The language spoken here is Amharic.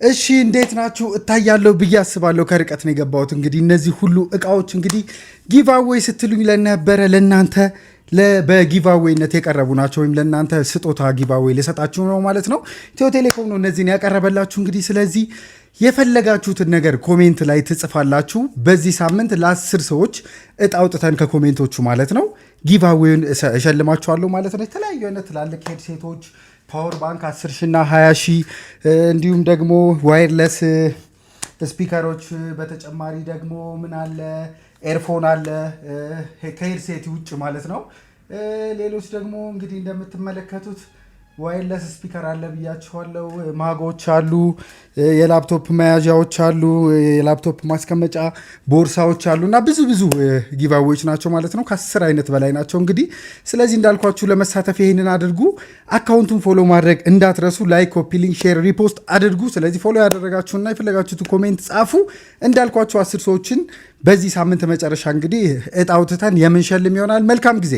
እሺ እንዴት ናችሁ? እታያለሁ ብዬ አስባለሁ። ከርቀት ነው የገባሁት። እንግዲህ እነዚህ ሁሉ እቃዎች እንግዲህ ጊቫዌይ ስትሉኝ ለነበረ ለናንተ በጊቫዌይነት የቀረቡ ናቸው፣ ወይም ለናንተ ስጦታ ጊቫዌይ ልሰጣችሁ ነው ማለት ነው። ኢትዮ ቴሌኮም ነው እነዚህን ያቀረበላችሁ። እንግዲህ ስለዚህ የፈለጋችሁትን ነገር ኮሜንት ላይ ትጽፋላችሁ። በዚህ ሳምንት ለ10 ሰዎች እጣ አውጥተን ከኮሜንቶቹ ማለት ነው ጊቫዌይን እሸልማችኋለሁ ማለት ነው። የተለያዩ አይነት ትላልቅ ሄድሴቶች ፓወር ባንክ 10 ሺና 20 ሺ እንዲሁም ደግሞ ዋይርለስ ስፒከሮች፣ በተጨማሪ ደግሞ ምን አለ ኤርፎን አለ ከሄድሴት ውጭ ማለት ነው። ሌሎች ደግሞ እንግዲህ እንደምትመለከቱት ዋይርለስ ስፒከር አለ ብያችኋለሁ። ማጎች አሉ፣ የላፕቶፕ መያዣዎች አሉ፣ የላፕቶፕ ማስቀመጫ ቦርሳዎች አሉ እና ብዙ ጊቫዌዎች ናቸው ማለት ነው። ከ10 አይነት በላይ ናቸው እንግዲህ። ስለዚህ እንዳልኳችሁ ለመሳተፍ ይሄንን አድርጉ። አካውንቱን ፎሎ ማድረግ እንዳትረሱ። ላይክ፣ ኮፒ ሊንክ፣ ሼር፣ ሪፖስት አድርጉ። ስለዚህ ፎሎ ያደረጋችሁና የፈለጋችሁት ኮሜንት ጻፉ። እንዳልኳችሁ 10 ሰዎችን በዚህ ሳምንት መጨረሻ እንግዲህ እጣ አውጥተን የምንሸልም ይሆናል። መልካም ጊዜ